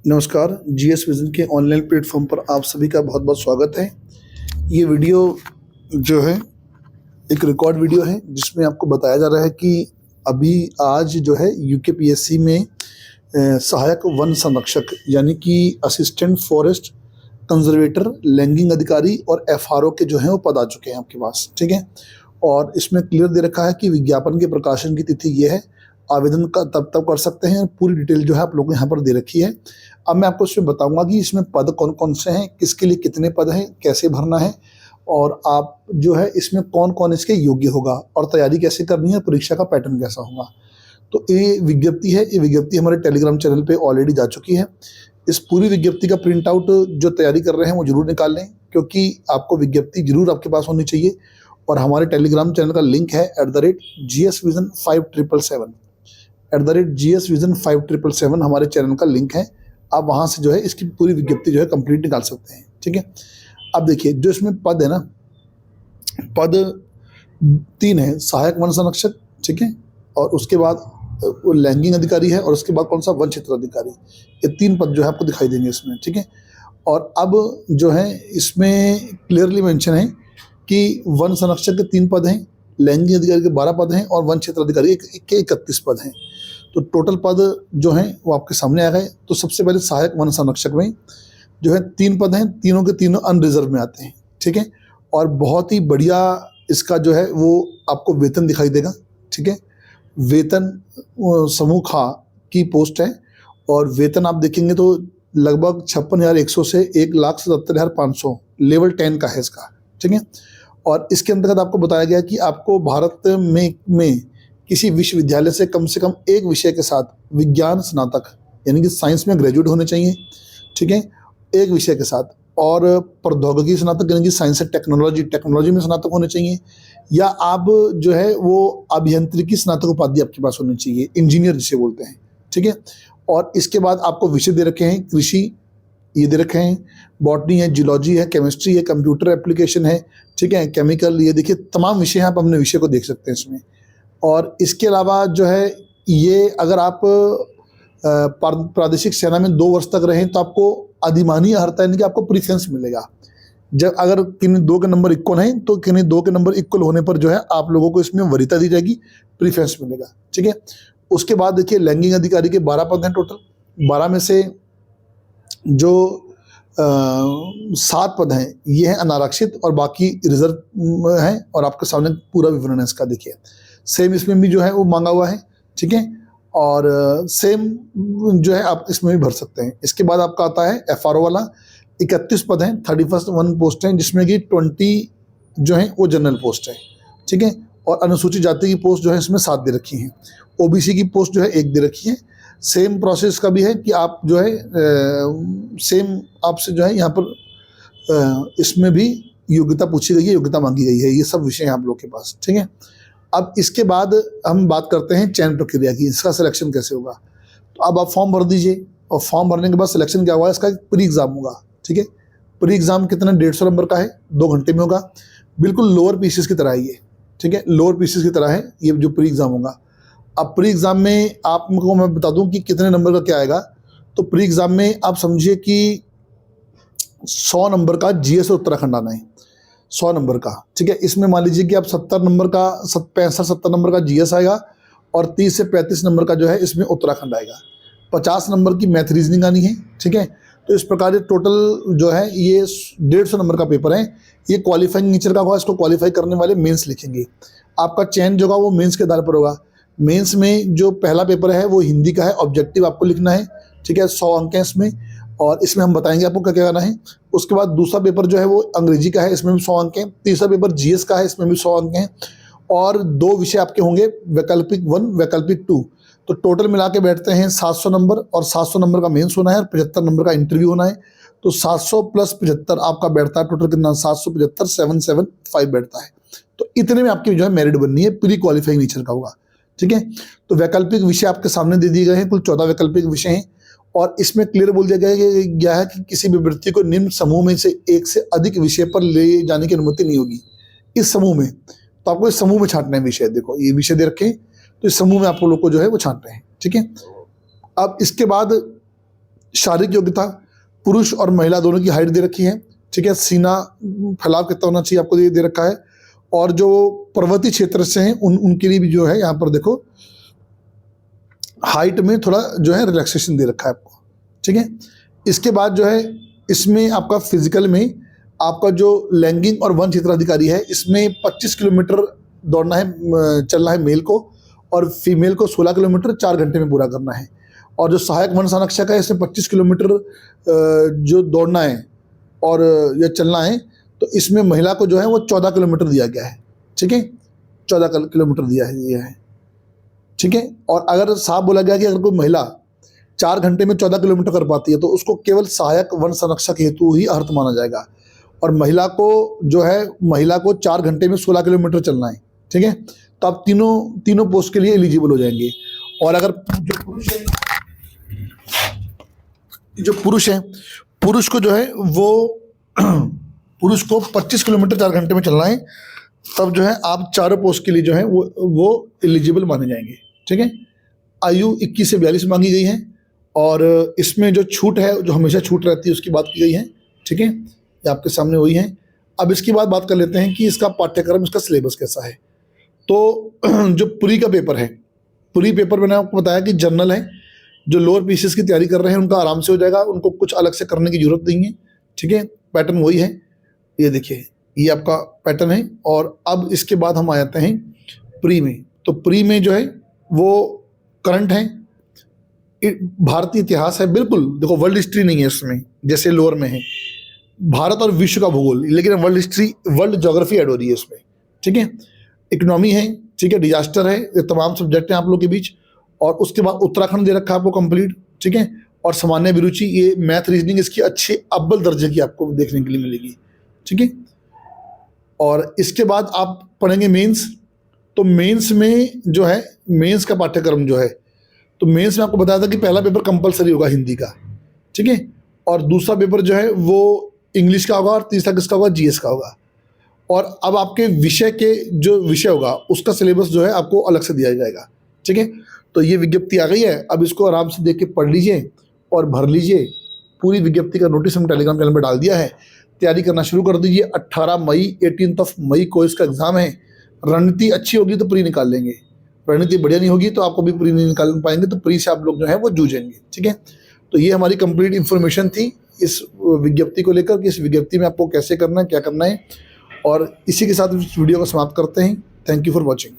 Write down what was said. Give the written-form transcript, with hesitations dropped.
नमस्कार। GS vision के online platform पर आप सभी का बहुत बहुत स्वागत है। ये वीडियो जो है एक रिकॉर्ड वीडियो है जिसमें आपको बताया जा रहा है कि अभी आज जो है यूकेपीएससी में सहायक वन संरक्षक यानी कि असिस्टेंट फॉरेस्ट कंजर्वेटर, लैंगिंग अधिकारी और एफआरओ के जो हैं वो पद आ चुके हैं आपके पास। ठीक है, और इसमें क्लियर दे रखा है कि विज्ञापन के प्रकाशन की तिथि ये है, आवेदन का तब कर सकते हैं। पूरी डिटेल जो है आप लोगों को यहाँ पर दे रखी है। अब मैं आपको इसमें बताऊंगा कि इसमें पद कौन कौन से हैं, किसके लिए कितने पद हैं, कैसे भरना है और आप जो है इसमें कौन कौन इसके योग्य होगा और तैयारी कैसे करनी है, परीक्षा का पैटर्न कैसा होगा। तो ये विज्ञप्ति है, ये विज्ञप्ति हमारे टेलीग्राम चैनल पे ऑलरेडी जा चुकी है। इस पूरी विज्ञप्ति का प्रिंट आउट जो तैयारी कर रहे हैं वो जरूर निकाल लें, क्योंकि आपको विज्ञप्ति जरूर आपके पास होनी चाहिए। और हमारे टेलीग्राम चैनल का लिंक है @GSVision5777 @GSVision5777 हमारे चैनल का लिंक है। आप वहाँ से जो है इसकी पूरी विज्ञप्ति जो है कंप्लीट निकाल सकते हैं। ठीक है, अब देखिए जो इसमें पद है ना, पद 3 है, सहायक वन संरक्षक, ठीक है, और उसके बाद वो लैंगिंग अधिकारी है और उसके बाद कौन सा वन क्षेत्र अधिकारी। ये 3 पद जो है आपको दिखाई देंगे इसमें। ठीक है, और अब जो है इसमें क्लियरली मेंशन है कि वन संरक्षक के 3 पद हैं, लैंगिक अधिकारी के 12 पद हैं और वन क्षेत्र अधिकारी के 31 पद हैं। तो टोटल पद जो हैं वो आपके सामने आ गए। तो सबसे पहले सहायक वन संरक्षक में जो है 3 पद हैं, तीनों के तीनों अनरिजर्व में आते हैं। ठीक है, और बहुत ही बढ़िया इसका जो है वो आपको वेतन दिखाई देगा। ठीक है, वेतन समूह खा की पोस्ट है और वेतन आप देखेंगे तो लगभग 56,100 से 1,77,500 लेवल 10 का है इसका। ठीक है, और इसके अंतर्गत आपको बताया गया कि आपको भारत में किसी विश्वविद्यालय से कम एक विषय के साथ विज्ञान स्नातक यानी कि साइंस में ग्रेजुएट होने चाहिए। ठीक है, एक विषय के साथ, और प्रौद्योगिकी स्नातक यानी कि साइंस एंड टेक्नोलॉजी में स्नातक होने चाहिए, या आप जो है वो अभियांत्रिकी स्नातक उपाधि आपके पास होनी चाहिए, इंजीनियर जिसे बोलते हैं। ठीक है, और इसके बाद आपको विषय दे रखे हैं, कृषि ये दे रखे हैं, बॉटनी है, जियोलॉजी है, केमिस्ट्री है, कंप्यूटर एप्लीकेशन है, ठीक है, केमिकल, ये देखिए तमाम विषय हैं, आप अपने विषय को देख सकते हैं इसमें। और इसके अलावा जो है ये अगर आप प्रादेशिक सेना में 2 वर्ष तक रहें तो आपको अधिमानी अर्हता यानी कि आपको प्रीफरेंस मिलेगा। जब अगर किन्हीं 2 के नंबर इक्वल हैं तो किन्हीं 2 के नंबर इक्वल होने पर जो है आप लोगों को इसमें वरीयता दी जाएगी, प्रीफरेंस मिलेगा। ठीक है, उसके बाद देखिए लैंगिक अधिकारी के 12 पद हैं टोटल। 12 में से जो 7 पद हैं ये हैं अनारक्षित और बाकी रिजर्व हैं, और आपके सामने पूरा विवरण है इसका। देखिए सेम इसमें भी जो है वो मांगा हुआ है। ठीक है, और सेम जो है आप इसमें भी भर सकते हैं। इसके बाद आपका आता है एफआरओ वाला, 31 पद हैं, 31 वन पोस्ट हैं, जिसमें कि 20 जो है वो जनरल पोस्ट है। ठीक है, और अनुसूचित जाति की पोस्ट जो है इसमें 7 दे रखी हैं, ओबीसी की पोस्ट जो है 1 दे रखी है। सेम प्रोसेस का भी है कि आप जो है सेम आपसे जो है यहाँ पर इसमें भी योग्यता पूछी गई है, योग्यता मांगी गई है, ये सब विषय हैं आप लोग के पास। ठीक है, अब इसके बाद हम बात करते हैं चयन प्रक्रिया की, इसका सिलेक्शन कैसे होगा। तो अब आप फॉर्म भर दीजिए, और फॉर्म भरने के बाद सिलेक्शन क्या हुआ, इसका प्री एग्जाम होगा। ठीक है, प्री एग्जाम कितना 150 नंबर का है, 2 घंटे में होगा, बिल्कुल लोअर पीसीएस की तरह है ये। ठीक है, लोअर पीसीएस की तरह है ये जो प्री एग्जाम होगा। अब प्री एग्जाम में आपको मैं बता दूं कि कितने नंबर का क्या आएगा। तो प्री एग्जाम में आप समझिए कि 100 नंबर का जीएस और उत्तराखंड आना है, 100 नंबर का। ठीक है, इसमें मान लीजिए कि आप 70 नंबर का 65-70 नंबर का जीएस आएगा और 30 से 35 नंबर का जो है इसमें उत्तराखंड आएगा। 50 नंबर की मैथ रीजनिंग आनी है। ठीक है, तो इस प्रकार ये टोटल जो है ये 150 नंबर का पेपर है। ये क्वालिफाइंग नेचर का होगा, इसको क्वालिफाई करने वाले मेंस लिखेंगे। आपका चयन जो होगा वो मेंस के आधार पर होगा। मेंस में जो पहला पेपर है वो हिंदी का है, ऑब्जेक्टिव आपको लिखना है। ठीक है, 100 अंक हैं इसमें, और इसमें हम बताएंगे आपको क्या क्या करना है। उसके बाद दूसरा पेपर जो है वो अंग्रेजी का है, इसमें भी 100 अंक हैं। तीसरा पेपर जीएस का है, इसमें भी 100 अंक हैं, और 2 विषय आपके होंगे, वैकल्पिक 1, वैकल्पिक 2। तो टोटल मिला के बैठते हैं 700 नंबर, और 700 नंबर का मेंस होना है और 75 नंबर का इंटरव्यू होना है। तो 700 प्लस 75 आपका बैठता है टोटल कितना, 775, 775 बैठता है। तो इतने में आपकी जो है मेरिट बननी है, प्री क्वालिफाइंग नेचर का होगा। ठीक है, तो वैकल्पिक विषय आपके सामने दे दिए गए हैं, कुल 14 वैकल्पिक विषय हैं, और इसमें क्लियर बोल दिया गया है कि किसी भी व्यक्ति को निम्न समूह में से एक से अधिक विषय पर ले जाने की अनुमति नहीं होगी इस समूह में। तो आपको इस समूह में छांटना है विषय। देखो ये विषय दे रखे हैं, तो इस समूह में आप लोग को जो है वो छांटना है। ठीक है, अब इसके बाद शारीरिक योग्यता, पुरुष और महिला दोनों की हाइट दे रखी है, ठीक है। सीना फैलाव कितना होना चाहिए आपको ये दे रखा है। और जो पर्वतीय क्षेत्र से हैं उनके लिए भी जो है यहाँ पर देखो हाइट में थोड़ा जो है रिलैक्सेशन दे रखा है आपको, ठीक है। इसके बाद जो है इसमें आपका फिजिकल में आपका जो लैंगिक और वन क्षेत्राधिकारी है, इसमें 25 किलोमीटर दौड़ना है, चलना है मेल को, और फीमेल को 16 किलोमीटर 4 घंटे में पूरा करना है। और जो सहायक वन संरक्षक है, इसमें 25 किलोमीटर जो दौड़ना है और या चलना है, तो इसमें महिला को जो है वो 14 किलोमीटर दिया गया है, ठीक है। 14 किलोमीटर दिया है, ठीक है। और अगर साफ बोला गया कि अगर कोई महिला 4 घंटे में 14 किलोमीटर कर पाती है तो उसको केवल सहायक वन संरक्षक हेतु ही अर्थ माना जाएगा। और महिला को जो है, महिला को 4 घंटे में 16 किलोमीटर चलना है, ठीक है। तो आप तीनों पोस्ट के लिए एलिजिबल हो जाएंगे। और अगर जो पुरुष है, पुरुष को जो है वो पुरुष को 25 किलोमीटर 4 घंटे में चलना है, तब जो है आप चारों पोस्ट के लिए जो है वो एलिजिबल माने जाएंगे, ठीक है। आयु 21 से 42 मांगी गई है। और इसमें जो छूट है, जो हमेशा छूट रहती है, उसकी बात की गई है, ठीक है। ये आपके सामने वही है। अब इसकी बात कर लेते हैं कि इसका पाठ्यक्रम, इसका सिलेबस कैसा है। तो जो प्री का पेपर है, प्री पेपर मैंने आपको बताया कि जनरल है, जो लोअर पीसीएस की तैयारी कर रहे हैं उनका आराम से हो जाएगा, उनको कुछ अलग से करने की जरूरत नहीं है, ठीक है। पैटर्न वही है, ये देखिए ये आपका पैटर्न है। और अब इसके बाद हम आ जाते हैं प्री में। तो प्री में जो है वो करंट है, भारतीय इतिहास है, बिल्कुल देखो वर्ल्ड हिस्ट्री नहीं है इसमें जैसे लोअर में है, भारत और विश्व का भूगोल, लेकिन world history, world geography add हो रही है इसमें, ठीक है। इकोनॉमी है, ठीक है, डिजास्टर है, ये तमाम सब्जेक्ट हैं आप लोग के बीच। और उसके बाद उत्तराखंड दे रखा है आपको कंप्लीट, ठीक है। और सामान्य अभिरुचि, ये मैथ रीजनिंग इसकी अच्छी अव्वल दर्जे की आपको देखने के लिए मिलेगी, ठीक है। और इसके बाद आप पढ़ेंगे मेंस। तो मेंस में जो है, मेंस का पाठ्यक्रम जो है, तो मेंस में आपको बताया था कि पहला पेपर कंपलसरी होगा हिंदी का, ठीक है। और दूसरा पेपर जो है वो इंग्लिश का होगा, और तीसरा किसका होगा, जीएस का होगा। और अब आपके विषय के जो विषय होगा उसका सिलेबस जो है आपको अलग से दिया जाएगा, ठीक है। तो ये विज्ञप्ति आ गई है, अब इसको आराम से देख के पढ़ लीजिए और भर लीजिए। पूरी विज्ञप्ति का नोटिस हम टेलीग्राम चैनल पर डाल दिया है, तैयारी करना शुरू कर दीजिए। 18 मई 18 मई को इसका एग्ज़ाम है। रणनीति अच्छी होगी तो प्री निकाल लेंगे, रणनीति बढ़िया नहीं होगी तो आपको भी प्री नहीं निकाल पाएंगे, तो प्री से आप लोग जो है वो जूझेंगे, ठीक है। तो ये हमारी कंप्लीट इन्फॉर्मेशन थी इस विज्ञप्ति को लेकर कि इस विज्ञप्ति में आपको कैसे करना है, क्या करना है। और इसी के साथ इस वीडियो को समाप्त करते हैं। Thank you for watching.